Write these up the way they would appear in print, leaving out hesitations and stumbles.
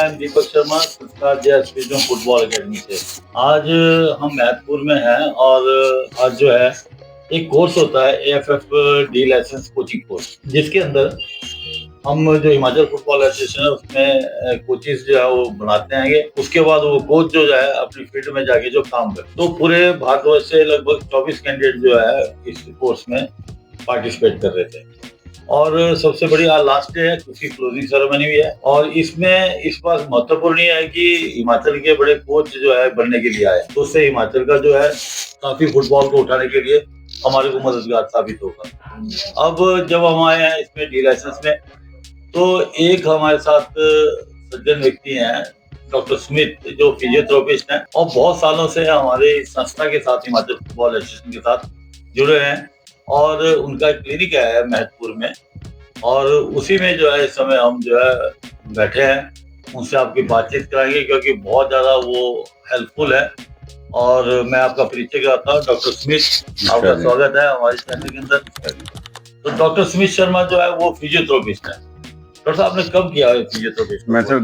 I am Deepak Sharma, football academy से। आज हम मैहतपुर में हैं और आज जो है एक कोर्स होता है AFF D license coaching course, जिसके अंदर हम जो हिमाचल फुटबॉल एसोसिएशन है उसमें कोचेस जो है वो बनाते हैं। उसके बाद वो कोच जो है अपनी फील्ड में जाके जो काम करे। तो पूरे भारतवर्ष से लगभग 24 कैंडिडेट जो है इस कोर्स में पार्टिसिपेट कर रहे थे और सबसे बड़ी आज लास्ट डे है, उसकी क्लोजिंग सेरेमनी भी है। और इसमें इस बात महत्वपूर्ण ये है कि हिमाचल के बड़े कोच जो है बनने के लिए आए, तो उससे हिमाचल का जो है काफी फुटबॉल को उठाने के लिए हमारे को मददगार साबित होगा। अब जब हम आए हैं इसमें डी लाइसेंस में, तो एक हमारे साथ सज्जन व्यक्ति हैं डॉक्टर स्मिथ, जो फिजियोथेरेपिस्ट हैं और बहुत सालों से हमारे संस्था के साथ हिमाचल फुटबॉल एसोसिएशन के साथ जुड़े हैं और उनका एक क्लिनिक है महतपुर में और उसी में जो है इस समय हम जो है बैठे हैं, उनसे आपकी बातचीत कराएंगे क्योंकि बहुत ज़्यादा वो हेल्पफुल है। और मैं आपका परिचय कराता हूँ, डॉक्टर स्मिथ, आपका स्वागत है हमारे चैनल के अंदर। तो डॉक्टर स्मिथ शर्मा जो है वो फिजियोथेरेपिस्ट है। डॉक्टर साहब आपने कब किया है फिजियोथेरेपी? मैं sir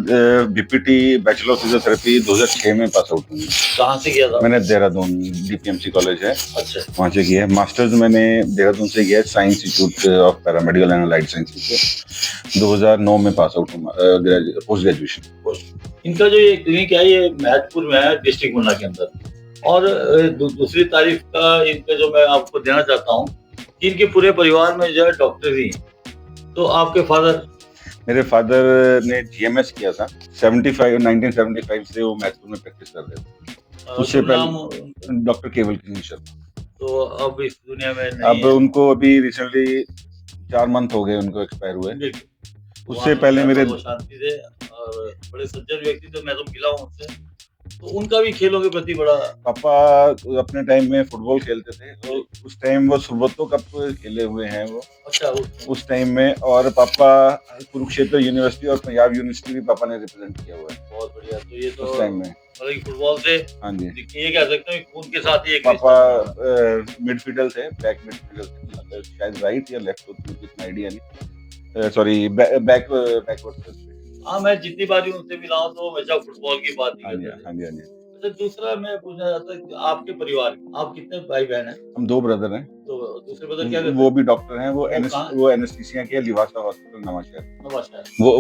BPT bachelor of physiotherapy 2006 में पास आउट हूँ। कहाँ से किया था? मैंने देहरादून DPMC कॉलेज है, अच्छा, वहाँ से किया है। मास्टर्स मैंने देहरादून से किया है, science institute of paramedical and allied sciences से। 2009 में पास आउट हूँ पोस्ट ग्रेजुएशन। इनका जो ये क्लिनिक है ये महतपुर में है, डिस्ट्रिक्ट ऊना के अंदर। और दूसरी तारीफ का इनका जो मैं आपको देना चाहता हूँ कि इनके पूरे परिवार में जो है डॉक्टर ही हैं। तो आपके फादर? मेरे फादर ने GMS किया था 1975 से वो महतपुर में प्रैक्टिस कर रहे थे। उससे पहले डॉक्टर केवल किशन शर्मा। तो अब इस दुनिया में नहीं अब उनको अभी रिसेंटली 4 मंथ हो गए उनको एक्सपायर हुए। उससे पहले मेरे शांति से और बड़े सज्जन व्यक्ति, तो मैं तो मिला हूँ उनसे, तो उनका भी खेलों के प्रति बड़ा। पापा अपने टाइम में फुटबॉल खेलते थे, तो उस टाइम वो सुब्रतो कप खेले हुए हैं वो। अच्छा, उस टाइम में। और पापा कुरुक्षेत्र यूनिवर्सिटी और पंजाब यूनिवर्सिटी भी पापा ने रिप्रेजेंट किया हुआ है। बहुत बढ़िया। तो ये तो उस टाइम में मतलब फुटबॉल से, हाँ जी, ये कह सकते हैं खून के साथ ही। पापा मिडफील्डर थे, बैक मिडफील्डर थे, शायद राइट या लेफ्ट, इतना आइडिया नहीं, सॉरी बैकवर्ड। हाँ, मैं जितनी बारी उनसे मिला हूँ तो हमेशा फुटबॉल की बात ही करते थे। हाँ जी। अच्छा, दूसरा मैं पूछना चाहता हूँ कि आपके परिवार में आप कितने भाई बहन हैं? हम 2 ब्रदर हैं। तो दूसरे ब्रदर क्या करते हैं? वो भी डॉक्टर हैं, वो एनेस्थीसिया के लिवासा हॉस्पिटल नवाशहर।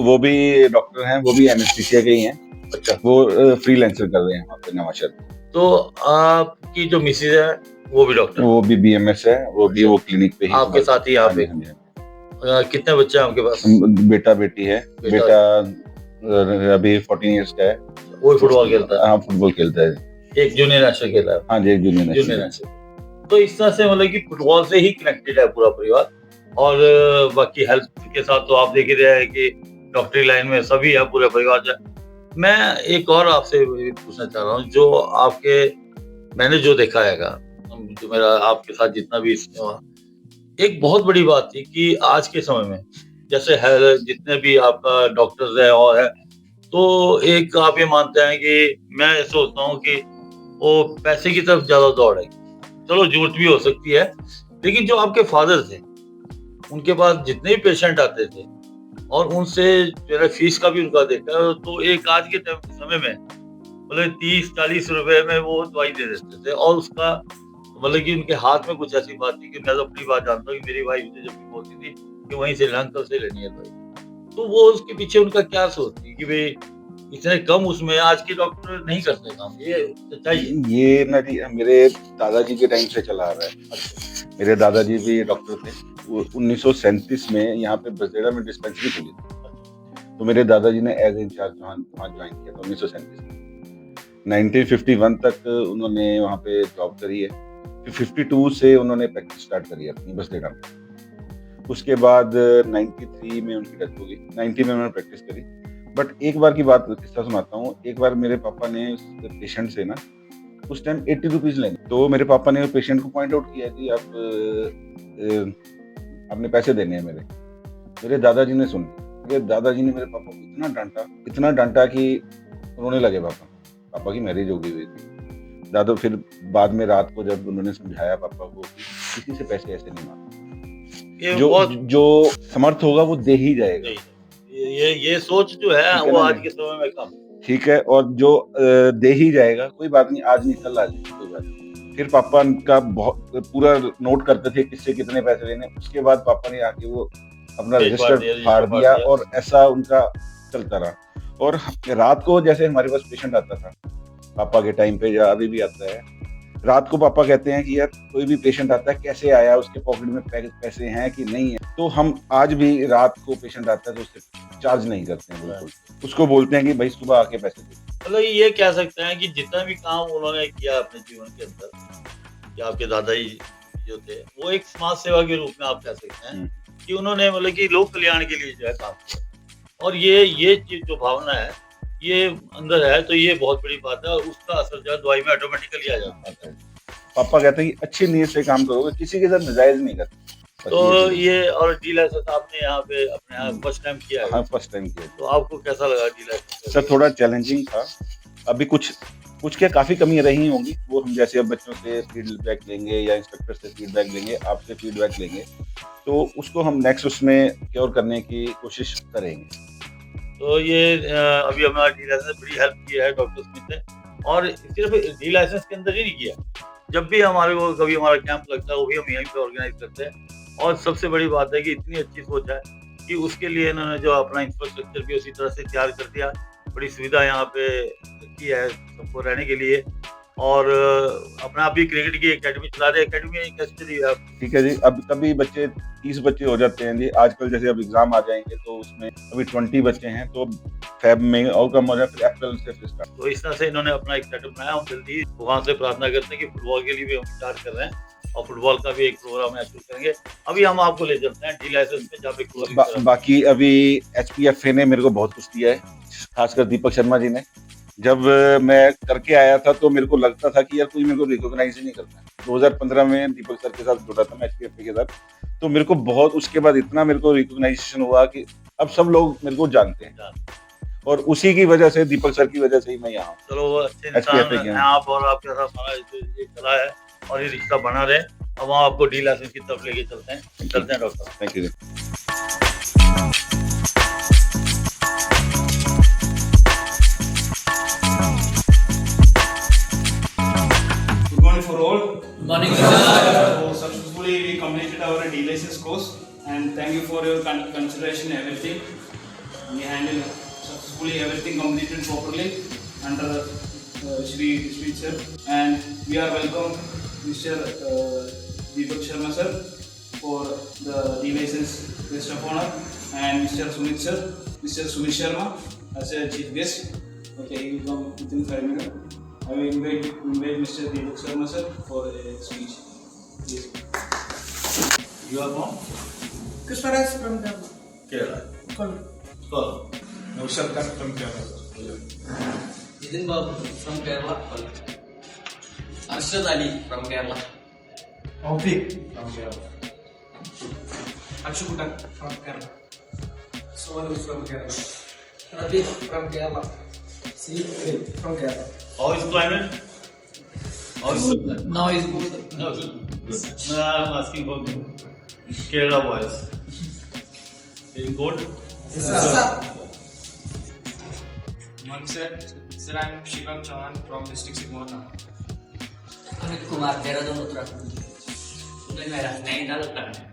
वो भी डॉक्टर हैं, वो भी एनेस्थीसिया के ही हैं। अच्छा, वो फ्रीलांसर कर रहे हैं वहाँ पे नवाशहर। तो आपकी जो मिसेज है वो भी डॉक्टर? वो भी BMS है, वो भी वो क्लिनिक पे ही आपके साथ ही यहाँ पे। कितने बच्चे हैं आपके पास? बेटा बेटी है। बेटा अभी 14 इयर्स का है। वो फुटबॉल खेलता है? हाँ, फुटबॉल खेलता है। एक जूनियर नेशनल खेला है? हाँ जी, एक जूनियर नेशनल। तो इस तरह से मतलब कि फुटबॉल से ही कनेक्टेड है पूरा परिवार। और बाकी हेल्थ के साथ तो आप देख ही रहे हैं कि डॉक्टरी लाइन में सभी है पूरे परिवार जो। मैं एक और आपसे पूछना चाह रहा हूँ, जो आपके मैंने जो देखा हैगा, जो मेरा आपके साथ जितना भी एक बहुत बड़ी बात थी कि आज के समय में जैसे है जितने भी आपका डॉक्टर्स है और है, तो एक आप ये मानते हैं कि मैं सोचता हूँ कि वो पैसे की तरफ ज्यादा दौड़ है। चलो झूठ भी हो सकती है, लेकिन जो आपके फादर थे उनके पास जितने भी पेशेंट आते थे और उनसे मेरा फीस का भी उनका देखा, तो एक आज के समय में मतलब 30-40 रुपए में वो दवाई दे देते थे। और उसका मतलब कि उनके हाथ में कुछ ऐसी बात थी कि मैं तो अपनी बात जानता हूँ कि मेरी वाइफ मुझे जब भी बोलती थी कि वहीं से अंकल से लेनी है दवाई, तो वो उसके पीछे उनका क्या सोच थी कि भाई इतने कम उसमें आज के डॉक्टर नहीं करते काम। ये सच्चाई है? ये मेरे दादाजी के टाइम से चला आ रहा है। मेरे दादाजी भी डॉक्टर थे। 1937 में यहाँ पे बसेड़ा में डिस्पेंसरी खुली थी, तो मेरे दादाजी ने एज इंचार्ज वहाँ ज्वाइन किया था 1937 में। 1951 तक उन्होंने वहाँ पे जॉब करी है। फिर 52 से उन्होंने प्रैक्टिस स्टार्ट करी अपनी बसेड़ा में। उसके बाद 93 में उनकी डेथ हो गई। 90 में उन्होंने प्रैक्टिस करी। बट एक बार की बात किस्सा सुनाता हूँ। एक बार मेरे पापा ने पेशेंट से ना उस टाइम 80 रुपीज लेंगे, तो मेरे पापा ने पेशेंट को पॉइंट आउट किया कि आपने पैसे देने हैं मेरे दादाजी ने सुन लिया। मेरे दादाजी ने मेरे पापा को इतना डांटा कि रोने लगे। पापा की मैरिज हो गई हुई थी। दादा फिर बाद में रात को जब उन्होंने समझाया पापा को किसी से पैसे ऐसे नहीं मांगते, जो समर्थ होगा वो दे ही जाएगा। ये सोच जो है ठीक है वो ना? आज के समय में कम। ठीक है, और जो दे ही जाएगा, कोई बात नहीं, आज नहीं कल आ जाएगा, कोई बात नहीं। फिर पापा का बहुत पूरा नोट करते थे किससे कितने पैसे लेने, उसके बाद पापा ने आके वो अपना पेज फाड़ रजिस्टर दिया, फाड़ रजिस्टर फाड़ दिया, दिया। और ऐसा उनका चलता रहा। और रात को जैसे हमारे पास पेशेंट आता था पापा के टाइम पे, या अभी भी आता है, रात को पापा कहते हैं कि यार कोई भी पेशेंट आता है कैसे आया, उसके पॉकेट में पैसे हैं कि नहीं है, तो हम आज भी रात को पेशेंट आता है तो उससे चार्ज नहीं करते हैं बिल्कुल, उसको बोलते हैं कि भाई सुबह आके पैसे दे। मतलब ये कह सकते हैं कि जितना भी काम उन्होंने किया अपने जीवन के अंदर, या आपके दादाजी जो थे, वो एक समाज सेवा के रूप में आप कह सकते हैं कि उन्होंने मतलब कि लोक कल्याण के लिए जो है काम किया। और ये चीज जो भावना है ये अंदर है, तो ये बहुत बड़ी बात है, और उसका असर जो है दवाई में ऑटोमेटिकली आ जाता है। पापा कहते हैं कि अच्छी नीयत से काम करोगे, किसी के साथ नाजायज नहीं करते। तो ये और डी लाइसेंस आपने यहाँ पे अपने यहाँ फर्स्ट टाइम किया है? हाँ, फर्स्ट टाइम किया। तो आपको कैसा लगा डी लाइसेंस? सर थोड़ा चैलेंजिंग था, अभी कुछ क्या काफी कमी रही होंगी, वो हम जैसे अब बच्चों से फीडबैक लेंगे या इंस्पेक्टर से फीडबैक लेंगे, आपसे फीडबैक लेंगे, तो उसको हम नेक्स्ट उसमें क्योर करने की कोशिश करेंगे। तो ये अभी हमारा डी लाइसेंस बड़ी हेल्प किया है डॉक्टर स्मिथ ने, और सिर्फ डी लाइसेंस के अंदर ही नहीं किया, जब भी हमारे को कभी हमारा कैंप लगता है वो भी हम यहीं पे ऑर्गेनाइज करते हैं। और सबसे बड़ी बात है कि इतनी अच्छी सोच है कि उसके लिए इन्होंने जो अपना इंफ्रास्ट्रक्चर भी उसी तरह से तैयार कर दिया, बड़ी सुविधा यहाँ पे की है सबको रहने के लिए, और अपना आप भी क्रिकेट की एकेडमी चला रहे हैं। एकेडमी कैसे चली है? ठीक है जी, अब कभी बच्चे 30 बच्चे हो जाते हैं जी, आजकल जैसे अब एग्जाम आ जाएंगे तो उसमें अभी 20 बच्चे हैं, तो फेब में और कम हो जाए, फिर अप्रैल से फिर स्टार्ट। तो इस तरह से इन्होंने अपना एक सेटअप बनाया। हम जल्दी वहां से प्रार्थना करते हैं कि फुटबॉल के लिए भी हम स्टार्ट कर रहे हैं, और फुटबॉल का भी एक प्रोग्राम शुरू करेंगे। अभी हम आपको ले चलते हैं डी लाइसेंस में, जहाँ पे बाकी अभी HPFA ने मेरे को बहुत कुछ दिया है, खासकर दीपक शर्मा जी ने। जब मैं करके आया था तो मेरे को लगता था कि यार कोई मेरे को रिकॉग्नाइज ही नहीं करता। 2015 में दीपक सर के साथ जुड़ा था मैं HPFA के साथ, तो मेरे को बहुत उसके बाद इतना मेरे को रिकॉग्नाइजेशन हुआ कि अब सब लोग मेरे को जानते हैं, और उसी की वजह से, दीपक सर की वजह से ही मैं यहाँ हूँ। चलो अच्छे इंसान हैं आप, और आपके साथ हमारा ये चला है और ये रिश्ता बना रहे। अब हम आपको डी लाइसेंस की तरफ लेके चलते हैं doctor. Thank you. For all. Good morning, sir. So successfully we completed our D license course, and thank you for your consideration. Everything we handled successfully, everything completed properly under Shri sir, and we are welcome Mr. Deepak Sharma sir for the D license guest of honor, and Mr. Sumit sir, Mr. Sumit Sharma as a chief guest. Okay, he will come within 5 minutes. I will invite Mr. Deepak Sharma sir for a speech. Yes. You are from? Krishnaras from Kerala. Kerala. Kollam. Naushad Khan from Kerala. Nitin Babu from Kerala. Arshad Ali from Kerala. Taufik from Kerala. Akshukutan from Kerala. Sonu from Kerala. Ravi from Kerala. Steve from Kerala. How is climate? How is climate? Now is good. No, good. No, I'm asking for Kerala boys. Very good. Yes, sir. Sir, I'm Shivam Chauhan from district Sigmona. Amit Kumar, Dehradun, Uttarakhand. Uday Mehra, Nainital, Uttarakhand.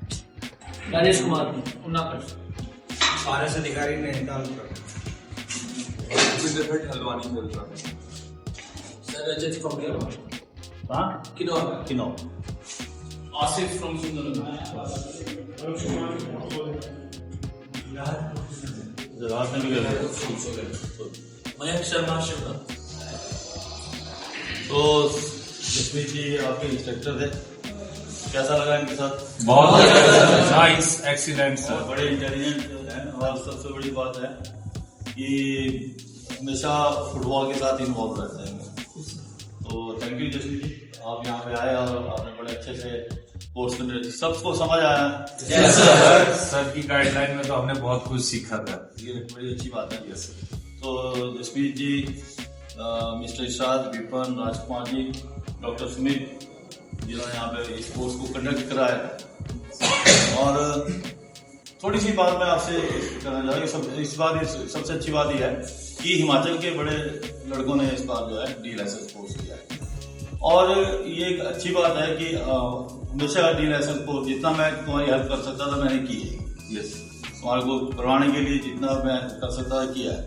Ganesh Kumar, Unnapad. Paras Adhikari, Nainital, Uttarakhand. Siddharth Halwani, Uttarakhand. Sir, Rajat from Kerala. हाँ? Kinnaur. Asif from Sundarnagar. रात में भी कर रहे Mayank Sharma, Shivna. तो जसमीत जी आपके instructor थे, कैसा लगा इनके साथ? बहुत नाइस, एक्सीलेंट और सर। बड़े इंटेलिजेंट हैं, और सबसे बड़ी बात है कि हमेशा फुटबॉल के साथ इन्वॉल्व रहते हैं। तो थैंक यू जसमीत जी, आप यहाँ पे आए और आपने बड़े अच्छे से कोर्स में सबको समझ आया। यस सर, सर की गाइडलाइन में तो हमने बहुत कुछ सीखा था। ये बड़ी अच्छी बात है। यस तो जसमीत जी, मिस्टर इरशाद, विपन, राजकुमार जी, डॉक्टर सुमित, जिन्होंने यहाँ पे इस कोर्स को कंडक्ट कराया, और थोड़ी सी बात मैं आपसे करना चाहूँगा। सबसे अच्छी बात यह है कि हिमाचल के बड़े लड़कों ने इस बार जो है डी लाइसेंस कोर्स किया है, और ये एक अच्छी बात है कि हमेशा डी लाइसेंस कोर्स जितना मैं तुम्हारी हेल्प कर सकता था मैंने की है। यस, तुम्हारे को करवाने के लिए जितना मैं कर सकता था किया है,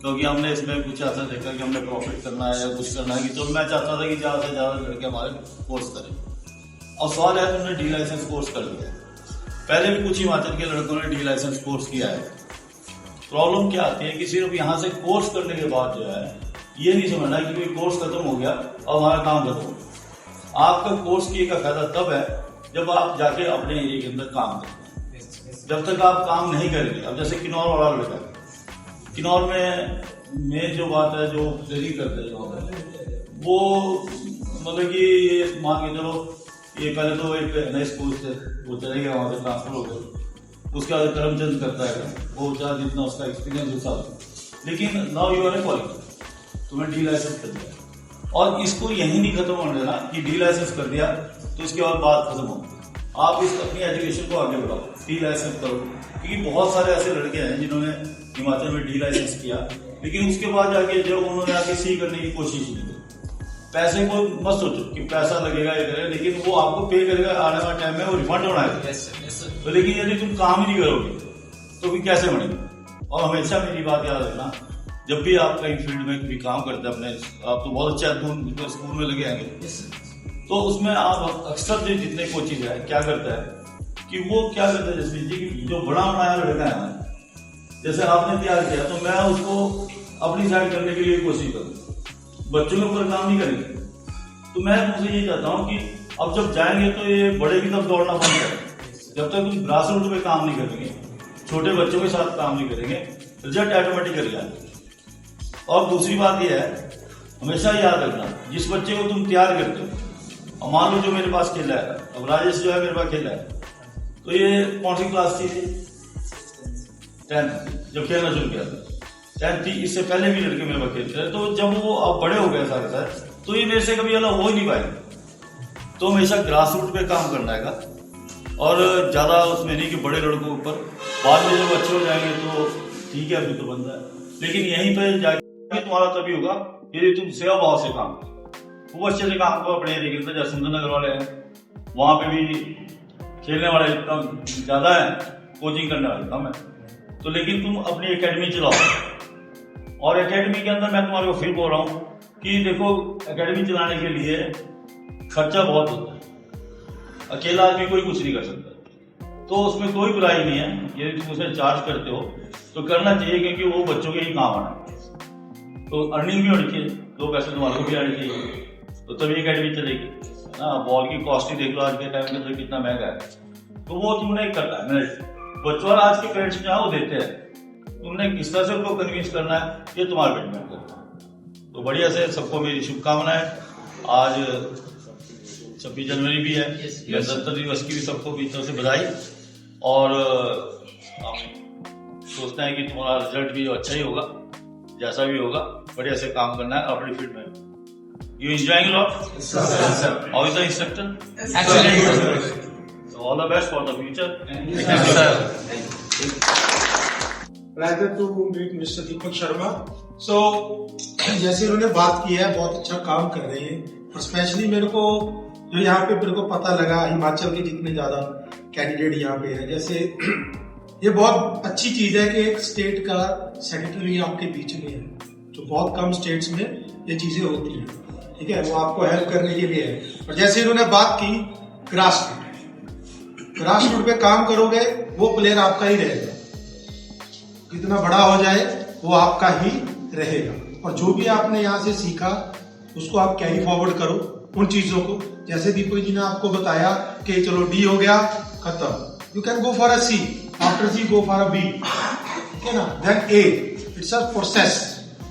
क्योंकि हमने इसमें कुछ ऐसा देखा कि हमने प्रॉफिट करना है या कुछ करना है कि तो मैं चाहता था कि ज़्यादा से ज़्यादा लड़के हमारे कोर्स करें। और सवाल है तुमने डी लाइसेंस कोर्स कर लिया, पहले भी कुछ हिमाचल के लड़कों ने डी लाइसेंस कोर्स किया है। प्रॉब्लम क्या आती है कि सिर्फ यहाँ से कोर्स करने के बाद जो है ये नहीं समझना कि कोई कोर्स खत्म हो गया और हमारा काम खत्म हो गया। आपका कोर्स किए का फायदा तब है जब आप जाके अपने एरिया के अंदर काम करते हैं। जब तक आप काम नहीं करेंगे, अब जैसे किन्नौर वाला लड़का, किन्नौर में जो बात है, जो ट्रेनिंग करते हैं जो वो मतलब कि मान के चलो ये पहले तो एक नए स्कूल से वो चले गया, वहाँ से ट्रांसफर हो गया, उसके बाद करमचंद करता है, वो चाहे जितना उसका एक्सपीरियंस उस हिसाब से, लेकिन now you are a qualified, तुम्हें डी लाइसेंस कर दिया। और इसको यही नहीं खत्म होने देना कि डी लाइसेंस कर दिया तो इसके बाद बात खत्म हो। आप इस अपनी एजुकेशन को आगे बढ़ाओ, डी लाइसेंस करो, क्योंकि बहुत सारे ऐसे लड़के हैं जिन्होंने हिमाचल में डी लाइसेंस किया, लेकिन उसके बाद जाके जब उन्होंने आके सी करने की कोशिश नहीं की। पैसे को मत सोचो कि पैसा लगेगा ये करेगा, लेकिन वो आपको पे करेगा, आने वाले टाइम में वो रिफंड होना है। तो लेकिन यदि तुम काम ही नहीं करोगे तो फिर कैसे बनेगा। और हमेशा मेरी बात याद रखना, जब भी आप कहीं फील्ड में भी काम करते हैं अपने, आप तो बहुत अच्छा स्कूल में लगे आएंगे, तो उसमें आप अक्सर जो जितने कोचिज है क्या करता है कि वो क्या करता है, जसमीत जी की जो बड़ा बनाया लड़का है ना, जैसे आपने तैयार किया तो मैं उसको अपनी साइड करने के लिए कोशिश करूँ, बच्चों के ऊपर काम नहीं करेंगे। तो मैं मुझे ये चाहता हूँ कि अब जब जाएंगे तो ये बड़े की तरफ दौड़ना बंद करें। जब तक तुम ग्रास रूट पे काम नहीं करेंगे, छोटे बच्चों के साथ काम नहीं करेंगे, रिजल्ट ऑटोमेटिकली आएगा। और दूसरी बात यह है, हमेशा याद रखना, जिस बच्चे को तुम तैयार करते हो, मान लो जो मेरे पास खेला है, अब राजेश जो है मेरे पास खेला है, तो ये कौन सी क्लास थी, 10th जब खेलना शुरू किया था, 10th थी, इससे पहले भी लड़के मेरे पास खेलते हैं। तो जब वो अब बड़े हो गए सारे साथ, तो ये मेरे से कभी अलग हो ही नहीं पाएंगे। तो हमेशा ग्रास रूट पे काम करना है, और ज्यादा उसमें नहीं कि बड़े लड़कों के ऊपर, बाद में जब अच्छे हो जाएंगे तो ठीक है, अभी तो बंदा है, लेकिन यहीं पे जाके तुम्हारा तभी होगा यदि तुम सेवा भाव से काम करो। वो अच्छे से काम करो अपने एरिया के अंदर, जैसे सुंदरनगर वाले हैं, वहां पे भी खेलने वाले इतना ज्यादा है, कोचिंग करने वाले कम है, तो लेकिन तुम अपनी एकेडमी चलाओ। और एकेडमी के अंदर मैं तुम्हारे को फिर बोल रहा हूँ कि देखो, एकेडमी चलाने के लिए खर्चा बहुत होता है, अकेला आदमी कोई कुछ नहीं कर सकता, तो उसमें कोई बुराई नहीं है यदि तुम उसे चार्ज करते हो तो करना चाहिए, क्योंकि वो बच्चों के ही काम आना है। तो अर्निंग भी होनी चाहिए, 2 पैसे तुम्हारे को भी आने चाहिए, तो तभी एकेडमी चलेगी ना। बॉल की कॉस्ट ही देख लो आज के टाइम में तो कितना महंगा है, तो वो तुमने करना है मैनेज। बच्चों और आज के पेरेंट्स जो है वो देते हैं, तुमने किस तरह से उनको कन्विंस करना है ये तुम्हारे पेट में करना है। तो बढ़िया से सबको मेरी शुभकामनाएं। आज 26 जनवरी भी है, गणतंत्र दिवस की भी सबको बीच तरह से बधाई, और हम सोचते हैं कि तुम्हारा रिजल्ट भी अच्छा ही होगा, जैसा भी होगा बढ़िया से काम करना है अपनी फील्ड में। You enjoying lot? How is the instructor? All the best for the future. Pleasure to meet Mr. Deepak Sharma. So जैसे उन्होंने बात की है, बहुत अच्छा काम कर रहे हैं, और स्पेशली मेरे को जो यहाँ पे मेरे को पता लगा, हिमाचल के जितने ज्यादा कैंडिडेट यहाँ पे हैं, जैसे ये बहुत अच्छी चीज है कि एक स्टेट का सेक्रेटरी आपके बीच में है, जो बहुत कम स्टेट्स में ये चीजें होती हैं, ठीक है, वो आपको हेल्प करने के लिए है। और जैसे इन्होंने बात की ग्रास रूट पे काम करोगे, वो प्लेयर आपका ही रहेगा, कितना बड़ा हो जाए वो आपका ही रहेगा। और जो भी आपने यहाँ से सीखा उसको आप कैरी फॉरवर्ड करो उन चीजों को, जैसे दीपक जी ने आपको बताया कि चलो डी हो गया खत्म, you can go for a C, after C go for a B, ठीक है ना, then A, it's a process.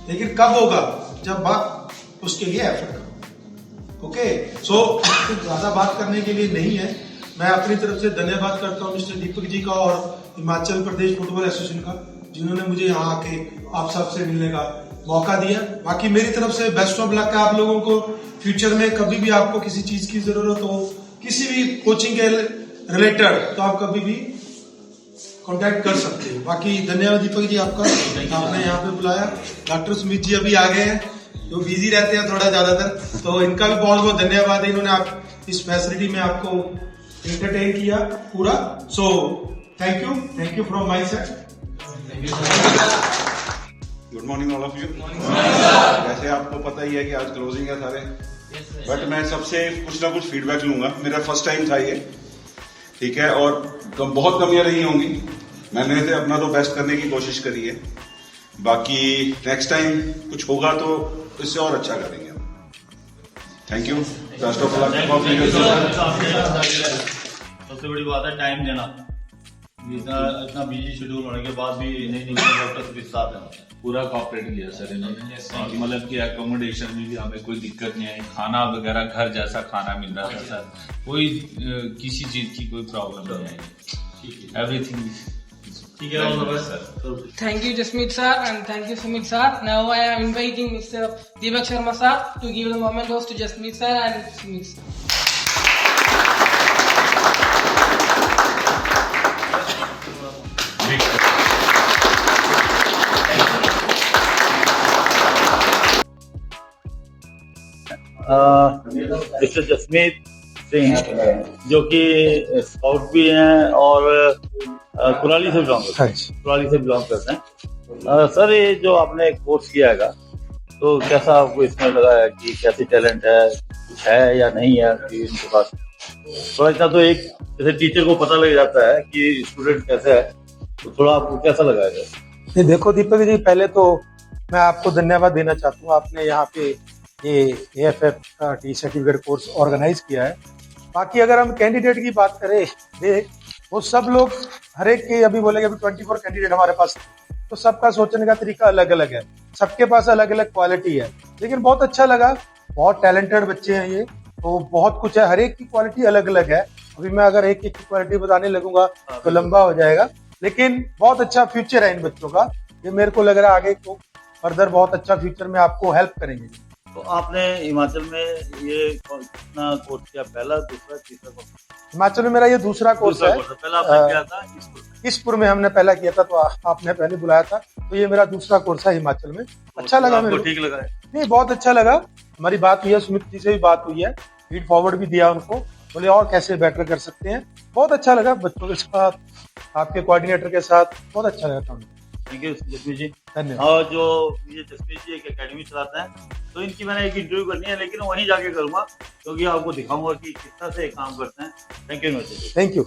लेकिन कब होगा? जब आप उसके लिए एफर्ट करो। ओके, सो ज्यादा बात करने के लिए नहीं है, मैं अपनी तरफ से धन्यवाद करता हूँ मिस्टर दीपक जी का और हिमाचल प्रदेश फुटबॉल एसोसिएशन का, जिन्होंने मुझे यहाँ आके आप सबसे मिलने का मौका दिया। बाकी मेरी तरफ से बेस्ट ऑफ लक है आप लोगों को। फ्यूचर में कभी भी आपको किसी चीज की जरूरत हो, किसी भी कोचिंग के रिलेटेड, तो आप कभी भी कांटेक्ट कर सकते हैं। बाकी धन्यवाद दीपक जी आपका, आपने यहाँ पे बुलाया। डॉक्टर सुमित जी अभी आ गए हैं, जो बिजी रहते हैं थोड़ा ज्यादातर, तो इनका भी बहुत बहुत धन्यवाद है, इन्होंने आप इस फैसिलिटी में आपको एंटरटेन किया पूरा। So thank you from my side. Good morning all of you. वैसे आपको पता ही है कि आज क्लोजिंग है सारे, बट मैं सबसे कुछ ना कुछ फीडबैक लूंगा। मेरा फर्स्ट टाइम था ये, ठीक है, और बहुत कमियां रही होंगी। मैंने से अपना तो बेस्ट करने की कोशिश करी है। बाकी नेक्स्ट टाइम कुछ होगा तो इससे और अच्छा करेंगे हम। Thank you. सबसे बड़ी बात है टाइम देना। इतना बिजी शेड्यूल होने के बाद भी नहीं डॉक्टर के साथ है। पूरा कॉपरेट किया सर इन्होंने, और मतलब कि एकोमोडेशन में भी हमें कोई दिक्कत नहीं आई, खाना वगैरह घर जैसा खाना मिल रहा था सर, कोई किसी चीज की कोई प्रॉब्लम नहीं आई, एवरीथिंग ठीक है sir. Thank you, Jasmeet sir, and thank you, Sumit sir. Now I am inviting Mr. Deepak Sharma sir to give the mementos to Jasmeet sir and Sumit sir. Mister Jasmeet Singh जो कि scout भी हैं और कुराली से belong करते हैं। Sir ये जो आपने कोर्स किया है, तो कैसा आपको इसमें लगा है कि कैसी टैलेंट है, कुछ है या नहीं है कि इनके पास? थोड़ा इतना तो एक जैसे टीचर को पता लग जाता है कि स्टूडेंट कैसे है, तो थोड़ा आपको कैसा लगा है? ये देखो दीपक जी, पहले तो मैं आपको धन्यवाद देना चाहता हूँ, आपने यहाँ पे ये AFF का टी सर्टिफिकेट कोर्स ऑर्गेनाइज किया है। बाकी अगर हम कैंडिडेट की बात करें, वो सब लोग हर एक के अभी बोलेंगे, अभी 24 कैंडिडेट हमारे पास, तो सबका सोचने का तरीका अलग अलग है, सबके पास अलग अलग क्वालिटी है, लेकिन बहुत अच्छा लगा। बहुत टैलेंटेड बच्चे हैं ये, तो बहुत कुछ है, हर एक की क्वालिटी अलग अलग है। अभी मैं अगर एक एक की क्वालिटी बताने लगूंगा तो लंबा हो जाएगा, लेकिन बहुत अच्छा फ्यूचर है इन बच्चों का। ये मेरे को लग रहा है आगे को फर्दर बहुत अच्छा फ्यूचर में आपको हेल्प करेंगे। तो आपने हिमाचल में ये कितना कोर्स किया? पहला, दूसरा, तीसरा कोर्स? हिमाचल में मेरा ये दूसरा कोर्स है। पहला आपने किया था ईस्टपुर में, हमने पहला किया था, तो आपने पहले बुलाया था, तो ये मेरा दूसरा कोर्स है हिमाचल में। अच्छा लगा मेरे को। ठीक लगा है? नहीं, बहुत अच्छा लगा। हमारी बात हुई है, सुमित जी से भी बात हुई है, फीड फॉरवर्ड भी दिया उनको, बोले और कैसे बेटर कर सकते हैं। बहुत अच्छा लगा बच्चों के साथ, आपके कोऑर्डिनेटर के साथ, बहुत अच्छा लगा था। थैंक यू जसमीत जी, धन्यवाद। और जो ये जसमीत जी एक एकेडमी चलाते हैं, तो इनकी मैंने एक इंटरव्यू करनी है, लेकिन वहीं जाके करूंगा, क्योंकि आपको दिखाऊंगा कि किस तरह से काम करते हैं। Thank you. Thank you.